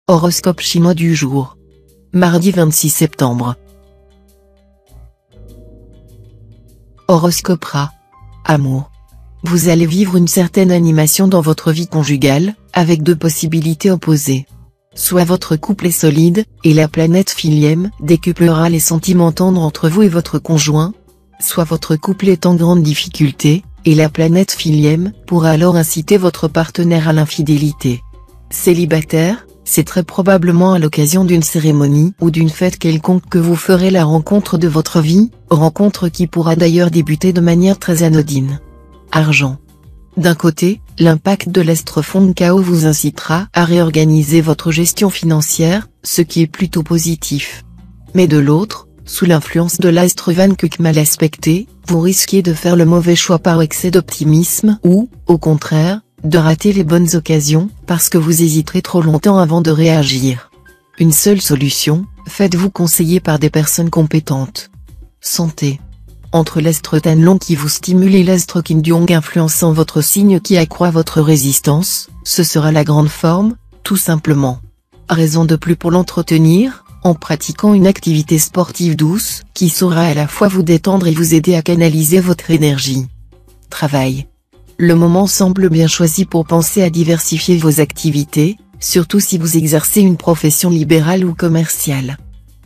Horoscope chinois du jour. Mardi 26 septembre. Horoscope Ra. Amour. Vous allez vivre une certaine animation dans votre vie conjugale, avec deux possibilités opposées. Soit votre couple est solide, et la planète Philième décuplera les sentiments tendres entre vous et votre conjoint. Soit votre couple est en grande difficulté, et la planète Philième pourra alors inciter votre partenaire à l'infidélité. Célibataire, c'est très probablement à l'occasion d'une cérémonie ou d'une fête quelconque que vous ferez la rencontre de votre vie, rencontre qui pourra d'ailleurs débuter de manière très anodine. Argent. D'un côté, l'impact de l'astre fond de chaos vous incitera à réorganiser votre gestion financière, ce qui est plutôt positif. Mais de l'autre, sous l'influence de l'astre Van Kuk mal aspecté, vous risquez de faire le mauvais choix par excès d'optimisme ou, au contraire, de rater les bonnes occasions, parce que vous hésiterez trop longtemps avant de réagir. Une seule solution, faites-vous conseiller par des personnes compétentes. Santé. Entre l'astre Tanlong qui vous stimule et l'astre Kindyong influençant votre signe qui accroît votre résistance, ce sera la grande forme, tout simplement. Raison de plus pour l'entretenir, en pratiquant une activité sportive douce, qui saura à la fois vous détendre et vous aider à canaliser votre énergie. Travail. Le moment semble bien choisi pour penser à diversifier vos activités, surtout si vous exercez une profession libérale ou commerciale.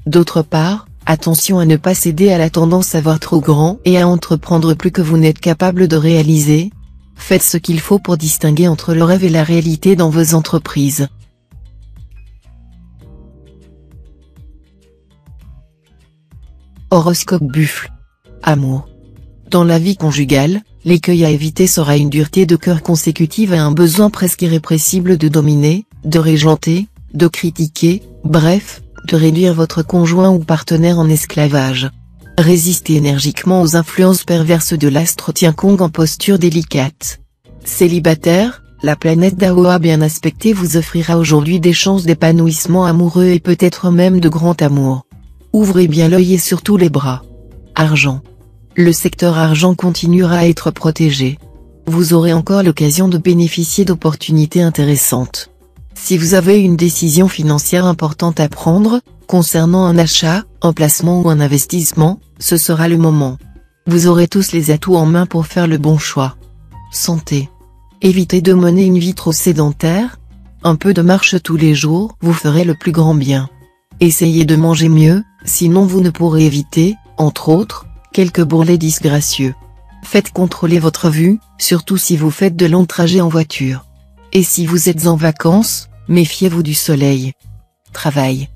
D'autre part, attention à ne pas céder à la tendance à voir trop grand et à entreprendre plus que vous n'êtes capable de réaliser. Faites ce qu'il faut pour distinguer entre le rêve et la réalité dans vos entreprises. Horoscope Buffle. Amour. Dans la vie conjugale, l'écueil à éviter sera une dureté de cœur consécutive à un besoin presque irrépressible de dominer, de régenter, de critiquer, bref, de réduire votre conjoint ou partenaire en esclavage. Résistez énergiquement aux influences perverses de l'astre Tiankong en posture délicate. Célibataire, la planète Daoa bien aspectée vous offrira aujourd'hui des chances d'épanouissement amoureux et peut-être même de grand amour. Ouvrez bien l'œil et surtout les bras. Argent. Le secteur argent continuera à être protégé. Vous aurez encore l'occasion de bénéficier d'opportunités intéressantes. Si vous avez une décision financière importante à prendre, concernant un achat, un placement ou un investissement, ce sera le moment. Vous aurez tous les atouts en main pour faire le bon choix. Santé. Évitez de mener une vie trop sédentaire. Un peu de marche tous les jours vous ferait le plus grand bien. Essayez de manger mieux, sinon vous ne pourrez éviter, entre autres, quelques bourrelets disgracieux. Faites contrôler votre vue, surtout si vous faites de longs trajets en voiture. Et si vous êtes en vacances, méfiez-vous du soleil. Travail.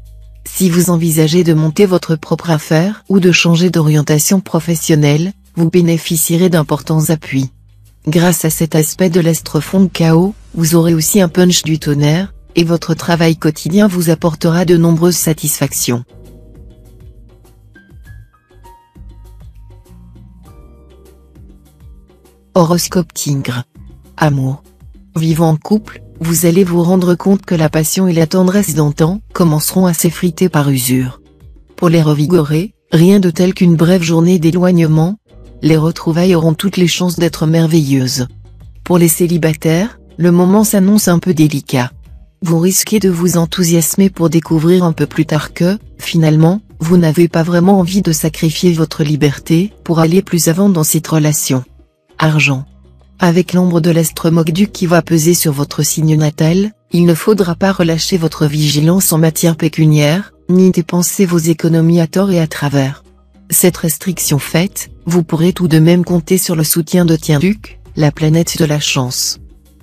Si vous envisagez de monter votre propre affaire ou de changer d'orientation professionnelle, vous bénéficierez d'importants appuis. Grâce à cet aspect de l'astre fond de chaos, vous aurez aussi un punch du tonnerre, et votre travail quotidien vous apportera de nombreuses satisfactions. Horoscope Tigre. Amour. Vivant en couple, vous allez vous rendre compte que la passion et la tendresse d'antan commenceront à s'effriter par usure. Pour les revigorer, rien de tel qu'une brève journée d'éloignement. Les retrouvailles auront toutes les chances d'être merveilleuses. Pour les célibataires, le moment s'annonce un peu délicat. Vous risquez de vous enthousiasmer pour découvrir un peu plus tard que, finalement, vous n'avez pas vraiment envie de sacrifier votre liberté pour aller plus avant dans cette relation. Argent. Avec l'ombre de l'astre Mokduk qui va peser sur votre signe natal, il ne faudra pas relâcher votre vigilance en matière pécuniaire, ni dépenser vos économies à tort et à travers. Cette restriction faite, vous pourrez tout de même compter sur le soutien de Tiankuk, la planète de la chance.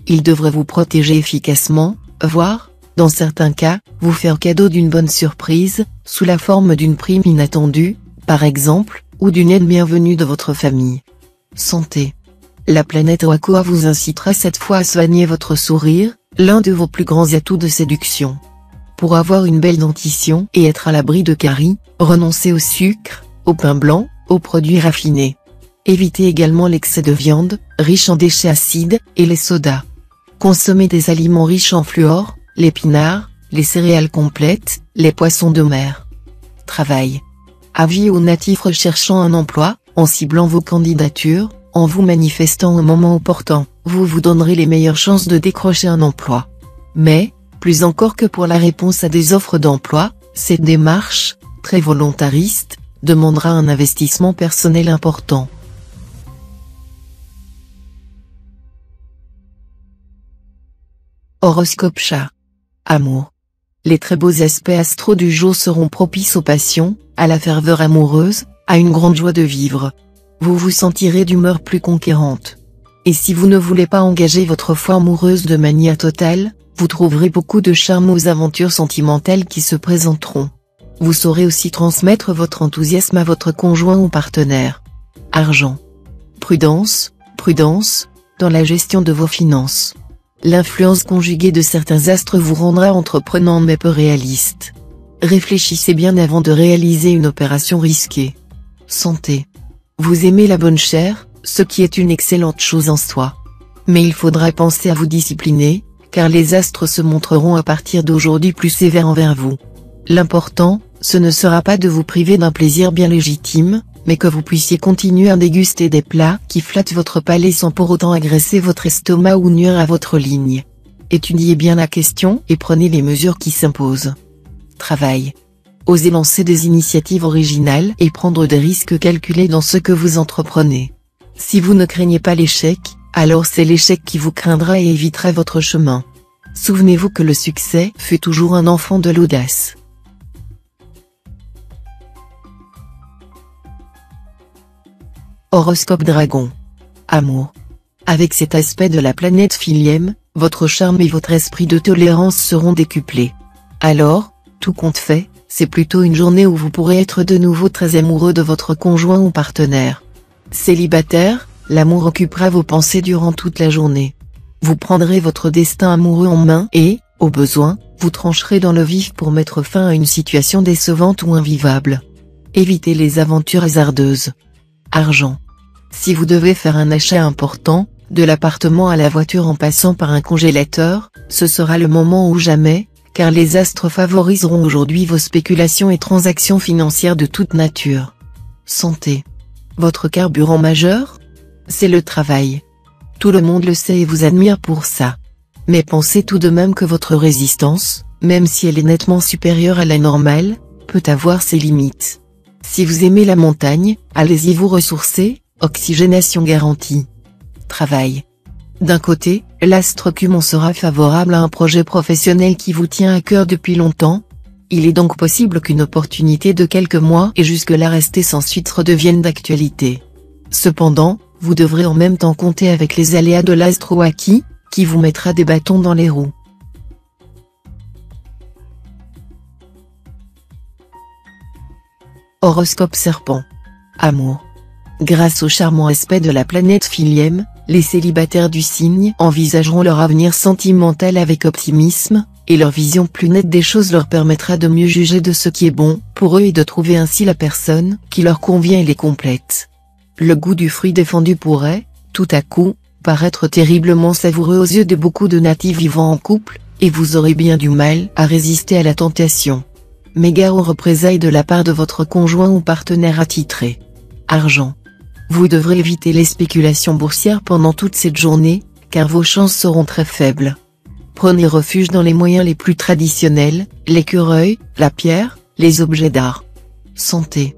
Il devrait vous protéger efficacement, voire, dans certains cas, vous faire cadeau d'une bonne surprise, sous la forme d'une prime inattendue, par exemple, ou d'une aide bienvenue de votre famille. Santé. La planète Wakua vous incitera cette fois à soigner votre sourire, l'un de vos plus grands atouts de séduction. Pour avoir une belle dentition et être à l'abri de caries, renoncez au sucre, au pain blanc, aux produits raffinés. Évitez également l'excès de viande, riche en déchets acides, et les sodas. Consommez des aliments riches en fluor, l'épinard, les céréales complètes, les poissons de mer. Travail. Avis aux natifs recherchant un emploi, en ciblant vos candidatures, en vous manifestant au moment opportun, vous vous donnerez les meilleures chances de décrocher un emploi. Mais, Plus encore que pour la réponse à des offres d'emploi, cette démarche, très volontariste, demandera un investissement personnel important. Horoscope Chat. Amour. Les très beaux aspects astro du jour seront propices aux passions, à la ferveur amoureuse, à une grande joie de vivre. Vous vous sentirez d'humeur plus conquérante. Et si vous ne voulez pas engager votre foi amoureuse de manière totale, vous trouverez beaucoup de charme aux aventures sentimentales qui se présenteront. Vous saurez aussi transmettre votre enthousiasme à votre conjoint ou partenaire. Argent. Prudence, prudence, dans la gestion de vos finances. L'influence conjuguée de certains astres vous rendra entreprenant mais peu réaliste. Réfléchissez bien avant de réaliser une opération risquée. Santé. Vous aimez la bonne chair, ce qui est une excellente chose en soi. Mais il faudra penser à vous discipliner, car les astres se montreront à partir d'aujourd'hui plus sévères envers vous. L'important, ce ne sera pas de vous priver d'un plaisir bien légitime, mais que vous puissiez continuer à déguster des plats qui flattent votre palais sans pour autant agresser votre estomac ou nuire à votre ligne. Étudiez bien la question et prenez les mesures qui s'imposent. Travail. Osez lancer des initiatives originales et prendre des risques calculés dans ce que vous entreprenez. Si vous ne craignez pas l'échec, alors c'est l'échec qui vous craindra et évitera votre chemin. Souvenez-vous que le succès fut toujours un enfant de l'audace. Horoscope Dragon. Amour. Avec cet aspect de la planète Philième, votre charme et votre esprit de tolérance seront décuplés. Alors, tout compte fait, c'est plutôt une journée où vous pourrez être de nouveau très amoureux de votre conjoint ou partenaire. Célibataire, l'amour occupera vos pensées durant toute la journée. Vous prendrez votre destin amoureux en main et, au besoin, vous trancherez dans le vif pour mettre fin à une situation décevante ou invivable. Évitez les aventures hasardeuses. Argent. Si vous devez faire un achat important, de l'appartement à la voiture en passant par un congélateur, ce sera le moment ou jamais, car les astres favoriseront aujourd'hui vos spéculations et transactions financières de toute nature. Santé. Votre carburant majeur? C'est le travail. Tout le monde le sait et vous admire pour ça. Mais pensez tout de même que votre résistance, même si elle est nettement supérieure à la normale, peut avoir ses limites. Si vous aimez la montagne, allez-y vous ressourcer, oxygénation garantie. Travail. D'un côté, l'astre Cumon sera favorable à un projet professionnel qui vous tient à cœur depuis longtemps. Il est donc possible qu'une opportunité de quelques mois et jusque-là restée sans suite redevienne d'actualité. Cependant, vous devrez en même temps compter avec les aléas de l'astro Aki, qui vous mettra des bâtons dans les roues. Horoscope Serpent. Amour. Grâce au charmant aspect de la planète Philième, les célibataires du signe envisageront leur avenir sentimental avec optimisme, et leur vision plus nette des choses leur permettra de mieux juger de ce qui est bon pour eux et de trouver ainsi la personne qui leur convient et les complète. Le goût du fruit défendu pourrait, tout à coup, paraître terriblement savoureux aux yeux de beaucoup de natifs vivant en couple, et vous aurez bien du mal à résister à la tentation. Mais gare aux représailles de la part de votre conjoint ou partenaire attitré. Argent. Vous devrez éviter les spéculations boursières pendant toute cette journée, car vos chances seront très faibles. Prenez refuge dans les moyens les plus traditionnels, l'écureuil, la pierre, les objets d'art. Santé.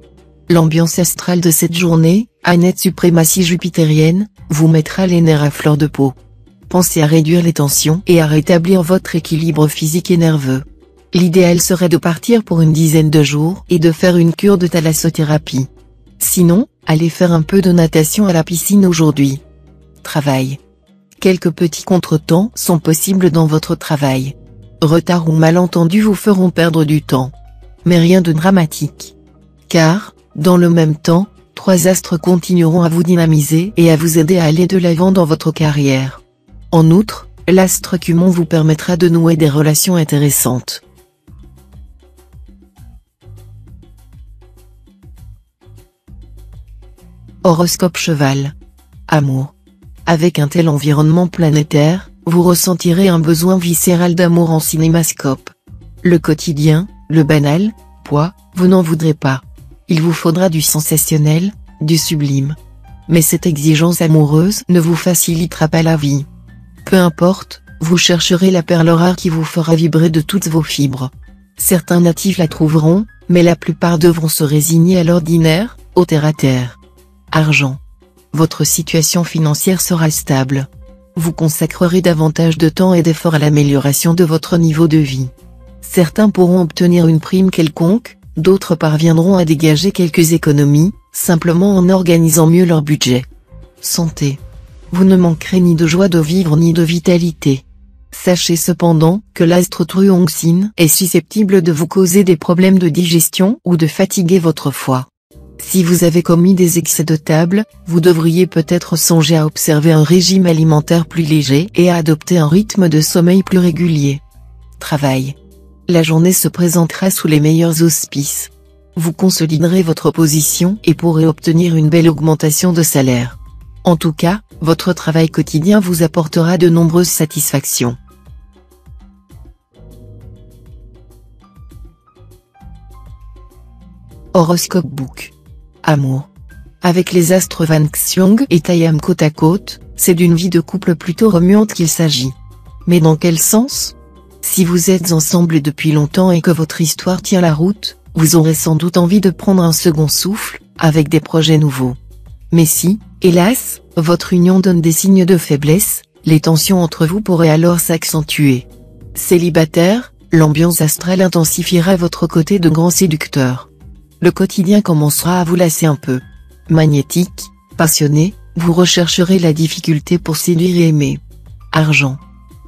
L'ambiance astrale de cette journée, à nette suprématie jupitérienne, vous mettra les nerfs à fleur de peau. Pensez à réduire les tensions et à rétablir votre équilibre physique et nerveux. L'idéal serait de partir pour une dizaine de jours et de faire une cure de thalassothérapie. Sinon, allez faire un peu de natation à la piscine aujourd'hui. Travail. Quelques petits contretemps sont possibles dans votre travail. Retard ou malentendus vous feront perdre du temps. Mais rien de dramatique. Car, dans le même temps, 3 astres continueront à vous dynamiser et à vous aider à aller de l'avant dans votre carrière. En outre, l'astre Cumon vous permettra de nouer des relations intéressantes. Horoscope Cheval. Amour. Avec un tel environnement planétaire, vous ressentirez un besoin viscéral d'amour en cinémascope. Le quotidien, le banal, vous n'en voudrez pas. Il vous faudra du sensationnel, du sublime. Mais cette exigence amoureuse ne vous facilitera pas la vie. Peu importe, Vous chercherez la perle rare qui vous fera vibrer de toutes vos fibres. Certains natifs la trouveront, mais la plupart devront se résigner à l'ordinaire, au terre-à-terre. Argent. Votre situation financière sera stable. Vous consacrerez davantage de temps et d'efforts à l'amélioration de votre niveau de vie. Certains pourront obtenir une prime quelconque, d'autres parviendront à dégager quelques économies, simplement en organisant mieux leur budget. Santé. Vous ne manquerez ni de joie de vivre ni de vitalité. Sachez cependant que l'astre Truongsin est susceptible de vous causer des problèmes de digestion ou de fatiguer votre foie. Si vous avez commis des excès de table, vous devriez peut-être songer à observer un régime alimentaire plus léger et à adopter un rythme de sommeil plus régulier. Travail. La journée se présentera sous les meilleurs auspices. Vous consoliderez votre position et pourrez obtenir une belle augmentation de salaire. En tout cas, votre travail quotidien vous apportera de nombreuses satisfactions. Horoscope Book. Amour. Avec les astres Van Xiong et Taeyam côte à côte, c'est d'une vie de couple plutôt remuante qu'il s'agit. Mais dans quel sens? Si vous êtes ensemble depuis longtemps et que votre histoire tient la route, vous aurez sans doute envie de prendre un second souffle, avec des projets nouveaux. Mais si, hélas, votre union donne des signes de faiblesse, les tensions entre vous pourraient alors s'accentuer. Célibataire, l'ambiance astrale intensifiera votre côté de grand séducteur. Le quotidien commencera à vous lasser un peu. Magnétique, passionné, vous rechercherez la difficulté pour séduire et aimer. Argent.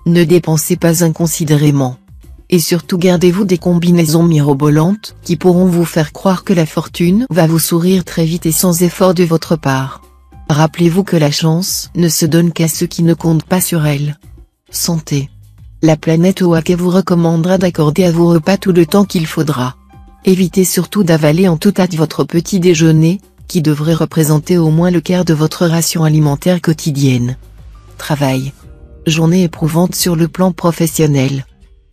Ne dépensez pas inconsidérément. Et surtout gardez-vous des combinaisons mirobolantes qui pourront vous faire croire que la fortune va vous sourire très vite et sans effort de votre part. Rappelez-vous que la chance ne se donne qu'à ceux qui ne comptent pas sur elle. Santé. La planète Oake vous recommandera d'accorder à vos repas tout le temps qu'il faudra. Évitez surtout d'avaler en toute hâte votre petit déjeuner, qui devrait représenter au moins le quart de votre ration alimentaire quotidienne. Travail. Journée éprouvante sur le plan professionnel.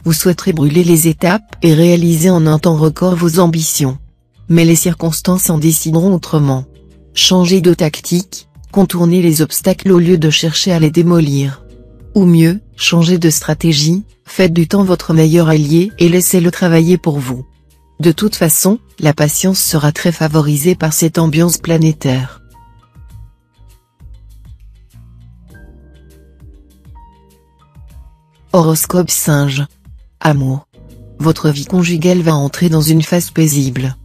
Vous souhaiterez brûler les étapes et réaliser en un temps record vos ambitions. Mais les circonstances en décideront autrement. Changez de tactique, contournez les obstacles au lieu de chercher à les démolir. Ou mieux, changez de stratégie, faites du temps votre meilleur allié et laissez-le travailler pour vous. De toute façon, la patience sera très favorisée par cette ambiance planétaire. Horoscope Singe. Amour. Votre vie conjugale va entrer dans une phase paisible.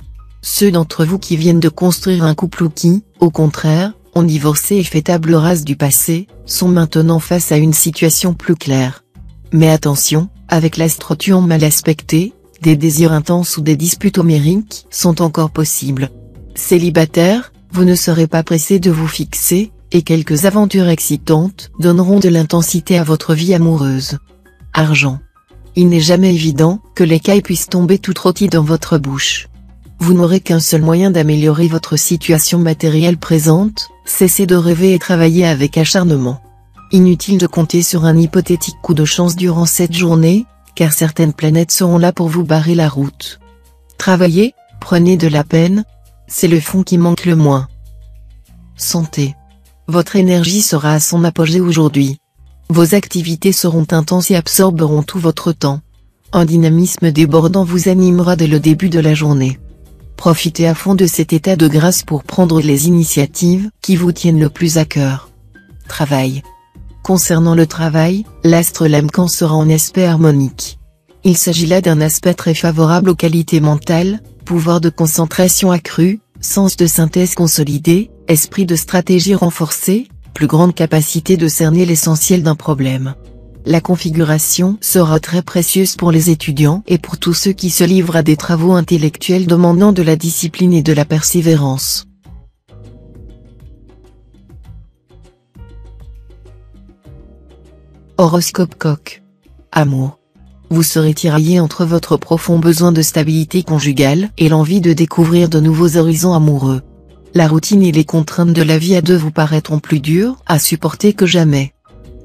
Ceux d'entre vous qui viennent de construire un couple ou qui, au contraire, ont divorcé et fait table rase du passé, sont maintenant face à une situation plus claire. Mais attention, avec l'astrotuon mal aspecté, des désirs intenses ou des disputes homériques sont encore possibles. Célibataire, vous ne serez pas pressé de vous fixer, et quelques aventures excitantes donneront de l'intensité à votre vie amoureuse. Argent. Il n'est jamais évident que l'écaille puisse tomber tout rôti dans votre bouche. Vous n'aurez qu'un seul moyen d'améliorer votre situation matérielle présente, cessez de rêver et travailler avec acharnement. Inutile de compter sur un hypothétique coup de chance durant cette journée, car certaines planètes seront là pour vous barrer la route. Travaillez, prenez de la peine, c'est le fond qui manque le moins. Santé. Votre énergie sera à son apogée aujourd'hui. Vos activités seront intenses et absorberont tout votre temps. Un dynamisme débordant vous animera dès le début de la journée. Profitez à fond de cet état de grâce pour prendre les initiatives qui vous tiennent le plus à cœur. Travail. Concernant le travail, l'astre Lamcan sera en aspect harmonique. Il s'agit là d'un aspect très favorable aux qualités mentales, pouvoir de concentration accru, sens de synthèse consolidé, esprit de stratégie renforcé, plus grande capacité de cerner l'essentiel d'un problème. La configuration sera très précieuse pour les étudiants et pour tous ceux qui se livrent à des travaux intellectuels demandant de la discipline et de la persévérance. Horoscope Coq. Amour. Vous serez tiraillé entre votre profond besoin de stabilité conjugale et l'envie de découvrir de nouveaux horizons amoureux. La routine et les contraintes de la vie à deux vous paraîtront plus dures à supporter que jamais.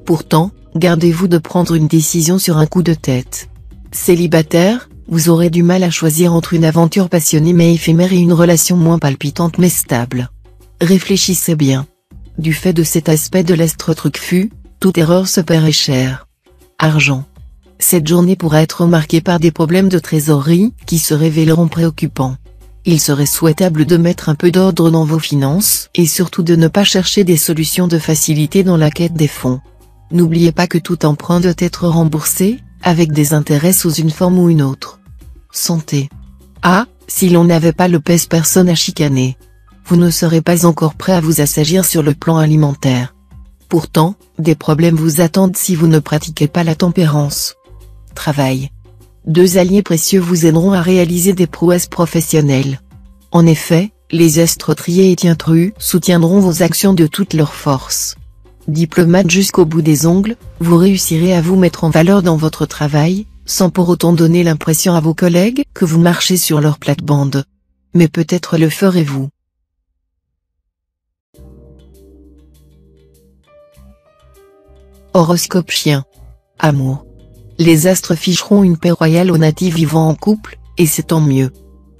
Pourtant, gardez-vous de prendre une décision sur un coup de tête. Célibataire, vous aurez du mal à choisir entre une aventure passionnée mais éphémère et une relation moins palpitante mais stable. Réfléchissez bien. Du fait de cet aspect de l'astre Trucfu, toute erreur se paierait cher. Argent. Cette journée pourra être marquée par des problèmes de trésorerie, qui se révéleront préoccupants. Il serait souhaitable de mettre un peu d'ordre dans vos finances, et surtout de ne pas chercher des solutions de facilité dans la quête des fonds. N'oubliez pas que tout emprunt doit être remboursé, avec des intérêts sous une forme ou une autre. Santé. Ah, si l'on n'avait pas le pèse personne à chicaner. Vous ne serez pas encore prêt à vous assagir sur le plan alimentaire. Pourtant, des problèmes vous attendent si vous ne pratiquez pas la tempérance. Travail. Deux alliés précieux vous aideront à réaliser des prouesses professionnelles. En effet, les astres triés et intrus soutiendront vos actions de toute leur force. Diplomate jusqu'au bout des ongles, vous réussirez à vous mettre en valeur dans votre travail, sans pour autant donner l'impression à vos collègues que vous marchez sur leur plate-bande. Mais peut-être le ferez-vous. Horoscope chien. Amour. Les astres ficheront une paix royale aux natifs vivant en couple, et c'est tant mieux.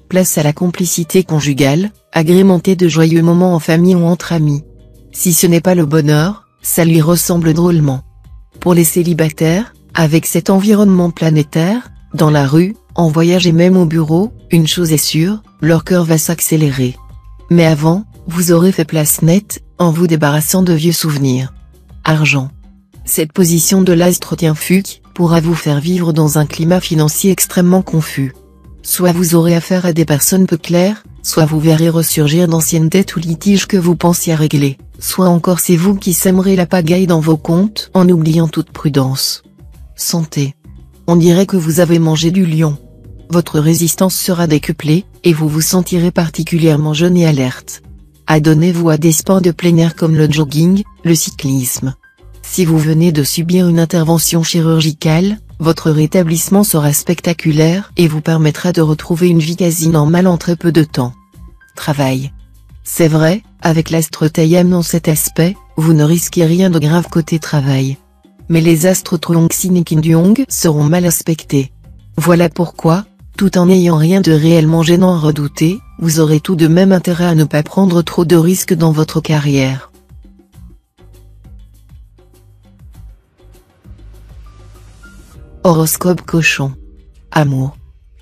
Place à la complicité conjugale, agrémentée de joyeux moments en famille ou entre amis. Si ce n'est pas le bonheur, ça lui ressemble drôlement. Pour les célibataires, avec cet environnement planétaire, dans la rue, en voyage et même au bureau, une chose est sûre, leur cœur va s'accélérer. Mais avant, vous aurez fait place nette, en vous débarrassant de vieux souvenirs. Argent. Cette position de l'astre fuc pourra vous faire vivre dans un climat financier extrêmement confus. Soit vous aurez affaire à des personnes peu claires, soit vous verrez ressurgir d'anciennes dettes ou litiges que vous pensiez régler, soit encore c'est vous qui sèmerez la pagaille dans vos comptes en oubliant toute prudence. Santé. On dirait que vous avez mangé du lion. Votre résistance sera décuplée, et vous vous sentirez particulièrement jeune et alerte. Adonnez-vous à des sports de plein air comme le jogging, le cyclisme. Si vous venez de subir une intervention chirurgicale, votre rétablissement sera spectaculaire et vous permettra de retrouver une vie quasi normale en très peu de temps. Travail. C'est vrai, avec l'astre Taïam dans cet aspect, vous ne risquez rien de grave côté travail. Mais les astres Truongxin et Kinduong seront mal aspectés. Voilà pourquoi, tout en n'ayant rien de réellement gênant à redouter, vous aurez tout de même intérêt à ne pas prendre trop de risques dans votre carrière. Horoscope cochon. Amour.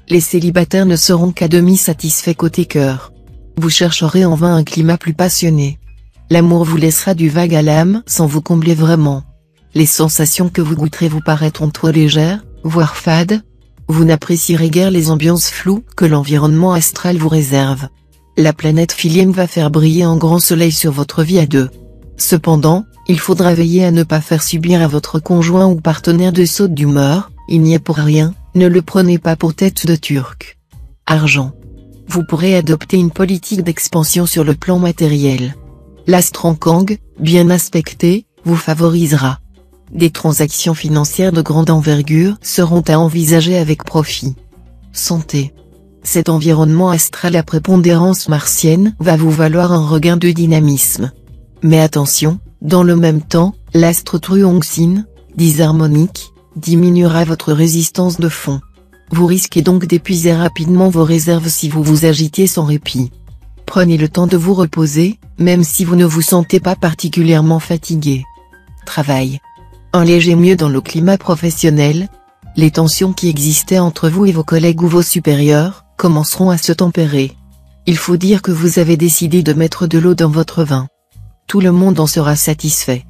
Les célibataires ne seront qu'à demi satisfaits côté cœur. Vous chercherez en vain un climat plus passionné. L'amour vous laissera du vague à l'âme sans vous combler vraiment. Les sensations que vous goûterez vous paraîtront trop légères, voire fades. Vous n'apprécierez guère les ambiances floues que l'environnement astral vous réserve. La planète Philième va faire briller un grand soleil sur votre vie à deux. Cependant, il faudra veiller à ne pas faire subir à votre conjoint ou partenaire de sautes d'humeur, il n'y est pour rien, ne le prenez pas pour tête de turc. Argent. Vous pourrez adopter une politique d'expansion sur le plan matériel. L'astre en Kang, bien aspecté, vous favorisera. Des transactions financières de grande envergure seront à envisager avec profit. Santé. Cet environnement astral à prépondérance martienne va vous valoir un regain de dynamisme. Mais attention, dans le même temps, l'astre Truongxin, disharmonique, diminuera votre résistance de fond. Vous risquez donc d'épuiser rapidement vos réserves si vous vous agitez sans répit. Prenez le temps de vous reposer, même si vous ne vous sentez pas particulièrement fatigué. Travail. Un léger mieux dans le climat professionnel. Les tensions qui existaient entre vous et vos collègues ou vos supérieurs, commenceront à se tempérer. Il faut dire que vous avez décidé de mettre de l'eau dans votre vin. Tout le monde en sera satisfait.